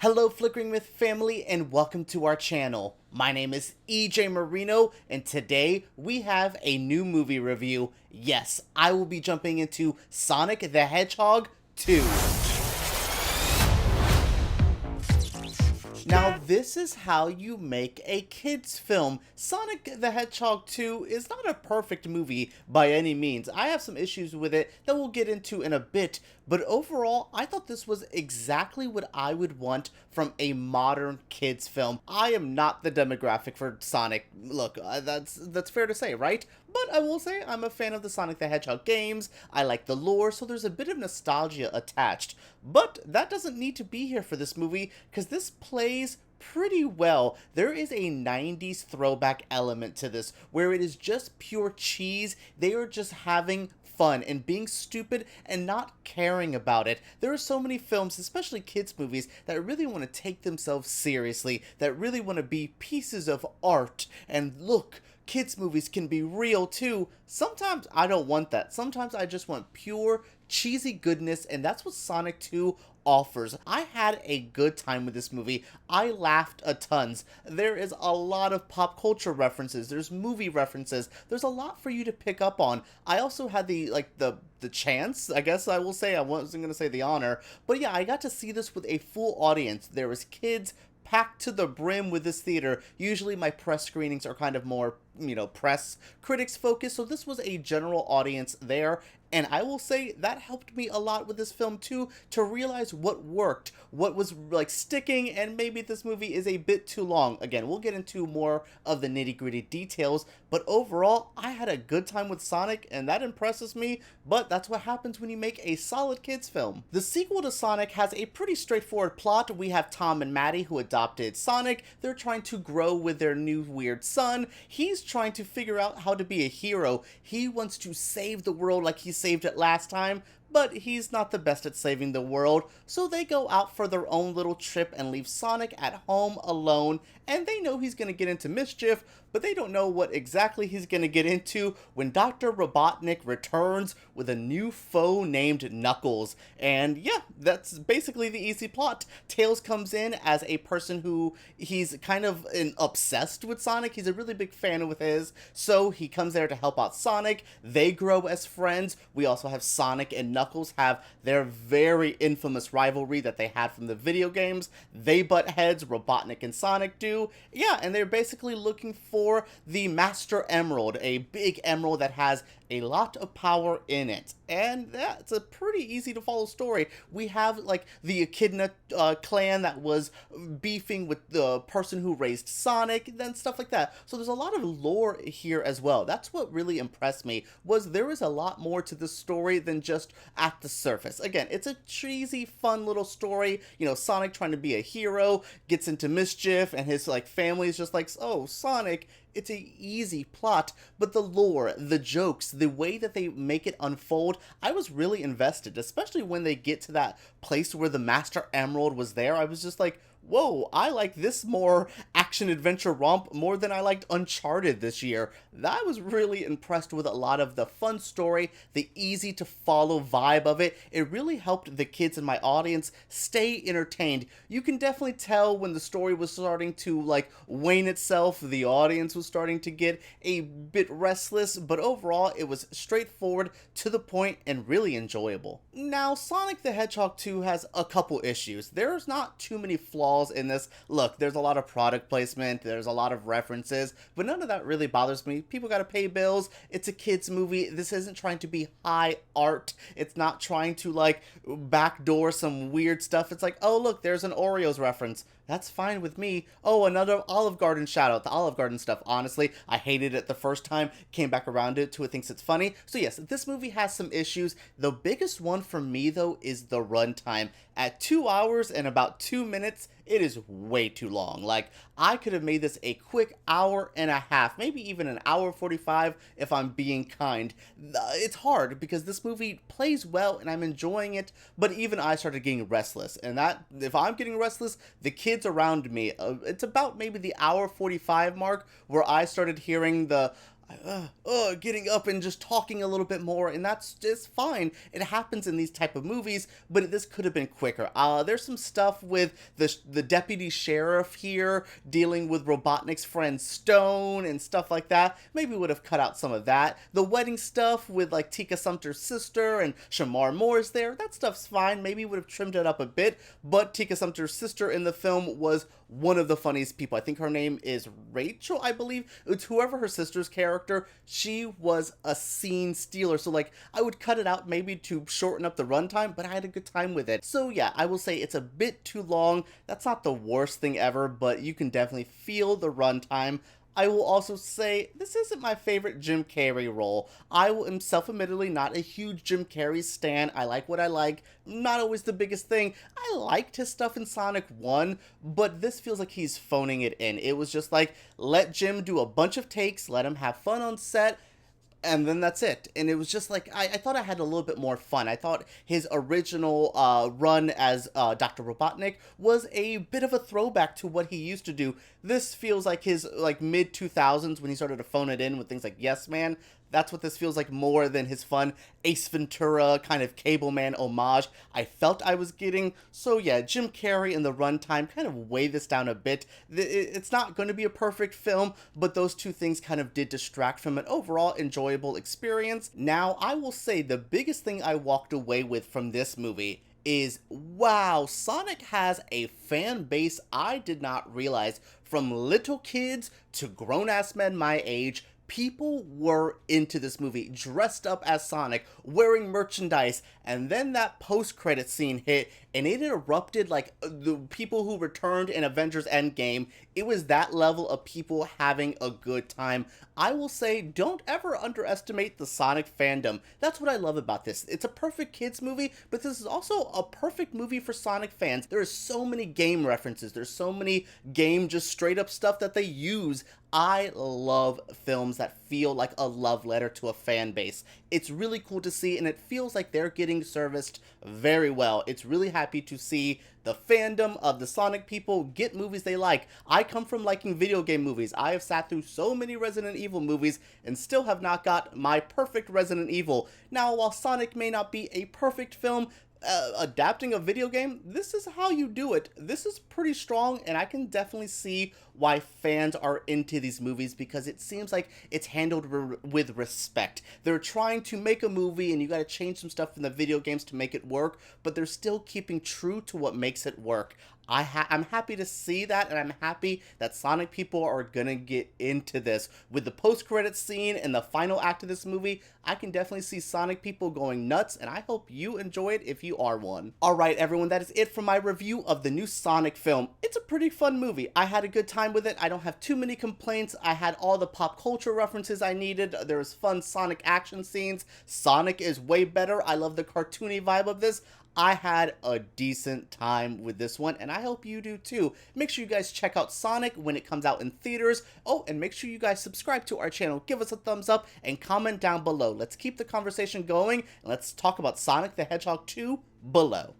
Hello Flickering Myth family and welcome to our channel. My name is EJ Marino and today we have a new movie review. Yes, I will be jumping into Sonic the Hedgehog 2. Now this is how you make a kids film. Sonic the Hedgehog 2 is not a perfect movie by any means. I have some issues with it that we'll get into in a bit, but overall I thought this was exactly what I would want from a modern kids film. I am not the demographic for Sonic. Look, that's fair to say, right? But I will say I'm a fan of the Sonic the Hedgehog games. I like the lore, so there's a bit of nostalgia attached. But that doesn't need to be here for this movie, because this plays pretty well. There is a 90s throwback element to this, where it is just pure cheese. They are just having fun and being stupid and not caring about it. There are so many films, especially kids movies, that really want to take themselves seriously, that really want to be pieces of art, and look, kids movies can be real too. Sometimes I don't want that. Sometimes I just want pure cheesy goodness, and that's what Sonic 2 offers. I had a good time with this movie. I laughed a tons. There is a lot of pop culture references. There's movie references. There's a lot for you to pick up on. I also had the chance, I guess I will say, I wasn't going to say the honor, but yeah, I got to see this with a full audience. There was kids packed to the brim with this theater. Usually my press screenings are kind of more, press critics focused, so this was a general audience there, and I will say that helped me a lot with this film too, to realize what worked, what was like sticking, and maybe this movie is a bit too long. Again, we'll get into more of the nitty-gritty details, but overall, I had a good time with Sonic, and that impresses me, but that's what happens when you make a solid kids film. The sequel to Sonic has a pretty straightforward plot. We have Tom and Maddie who adopted Sonic. They're trying to grow with their new weird son. He's trying to figure out how to be a hero. He wants to save the world like he saved it last time, but he's not the best at saving the world, so they go out for their own little trip and leave Sonic at home alone, and they know he's going to get into mischief, but they don't know what exactly he's going to get into when Dr. Robotnik returns with a new foe named Knuckles. And yeah, that's basically the easy plot. Tails comes in as a person who he's kind of obsessed with Sonic. He's a really big fan with his, so he comes there to help out Sonic. They grow as friends. We also have Sonic and Knuckles have their very infamous rivalry that they had from the video games. They butt heads, Robotnik and Sonic do. Yeah, and they're basically looking for the Master Emerald, a big emerald that has a lot of power in it. And that's a pretty easy to follow story. We have like the Echidna clan that was beefing with the person who raised Sonic, then stuff like that. So there's a lot of lore here as well. That's what really impressed me, was there is a lot more to this story than just at the surface. Again, it's a cheesy, fun little story. Sonic trying to be a hero, gets into mischief, and his family is just like, oh, Sonic. It's a easy plot, but the lore, the jokes, the way that they make it unfold, I was really invested, especially when they get to that place where the Master Emerald was there. I was just like, whoa, I like this more action-adventure romp more than I liked Uncharted this year. I was really impressed with a lot of the fun story, the easy-to-follow vibe of it. It really helped the kids in my audience stay entertained. You can definitely tell when the story was starting to, wane itself, the audience was starting to get a bit restless, but overall, it was straightforward, to the point, and really enjoyable. Now, Sonic the Hedgehog 2 has a couple issues. There's not too many flaws in this. Look, there's a lot of product placement, there's a lot of references, but none of that really bothers me. People gotta pay bills. It's a kids movie. This isn't trying to be high art. It's not trying to backdoor some weird stuff. It's like, oh look, there's an Oreos reference. That's fine with me. Oh, another Olive Garden shout out. The Olive Garden stuff, honestly, I hated it the first time, came back around it to it, thinks it's funny. So yes, this movie has some issues. The biggest one for me though is the runtime. At 2 hours and about 2 minutes, it is way too long. I could have made this a quick hour and a half, maybe even an hour 45 if I'm being kind. It's hard because this movie plays well and I'm enjoying it, but even I started getting restless. And that, if I'm getting restless, the kids around me, it's about maybe the hour 45 mark where I started hearing the getting up and just talking a little bit more, and that's just fine. It happens in these type of movies, but this could have been quicker. There's some stuff with the deputy sheriff here dealing with Robotnik's friend Stone and stuff like that. Maybe we would have cut out some of that. The wedding stuff with like Tika Sumpter's sister and Shemar Moore's there, that stuff's fine. Maybe would have trimmed it up a bit, but Tika Sumpter's sister in the film was one of the funniest people. I think her name is Rachel, I believe. It's whoever her sister's character. She was a scene stealer. So like, I would cut it out maybe to shorten up the runtime, but I had a good time with it. So yeah, I will say it's a bit too long. That's not the worst thing ever, but you can definitely feel the runtime. I will also say, this isn't my favorite Jim Carrey role. I am self-admittedly not a huge Jim Carrey stan. I like what I like. Not always the biggest thing. I liked his stuff in Sonic 1, but this feels like he's phoning it in. It was just like, let Jim do a bunch of takes, let him have fun on set, and then that's it. And it was just like, I thought I had a little bit more fun. I thought his original run as Dr. Robotnik was a bit of a throwback to what he used to do. This feels like his like mid-2000s when he started to phone it in with things like Yes Man. That's what this feels like more than his fun Ace Ventura kind of Cableman homage I felt I was getting. So yeah, Jim Carrey and the runtime kind of weigh this down a bit. It's not going to be a perfect film, but those two things kind of did distract from an overall enjoyable experience. Now, I will say the biggest thing I walked away with from this movie is, wow, Sonic has a fan base I did not realize. From little kids to grown-ass men my age, people were into this movie, dressed up as Sonic, wearing merchandise, and then that post-credit scene hit, and it erupted like the people who returned in Avengers Endgame. It was that level of people having a good time. I will say, don't ever underestimate the Sonic fandom. That's what I love about this. It's a perfect kids movie, but this is also a perfect movie for Sonic fans. There are so many game references. There's so many game just straight up stuff that they use. I love films that feel like a love letter to a fan base. It's really cool to see, and it feels like they're getting serviced very well. It's really happy to see the fandom of the Sonic people get movies they like. I come from liking video game movies. I have sat through so many Resident Evil movies and still have not got my perfect Resident Evil. Now, while Sonic may not be a perfect film, adapting a video game, this is how you do it. This is pretty strong, and I can definitely see why fans are into these movies, because it seems like it's handled with respect. They're trying to make a movie, and you gotta change some stuff in the video games to make it work, but they're still keeping true to what makes it work. I'm happy to see that, and I'm happy that Sonic people are gonna get into this. With the post-credits scene and the final act of this movie, I can definitely see Sonic people going nuts, and I hope you enjoy it if you are one. Alright everyone, that is it for my review of the new Sonic film. It's a pretty fun movie. I had a good time with it. I don't have too many complaints. I had all the pop culture references I needed. There was fun Sonic action scenes. Sonic is way better. I love the cartoony vibe of this. I had a decent time with this one, and I hope you do too. Make sure you guys check out Sonic when it comes out in theaters. Oh, and make sure you guys subscribe to our channel, give us a thumbs up, and comment down below. Let's keep the conversation going, and let's talk about Sonic the Hedgehog 2 below.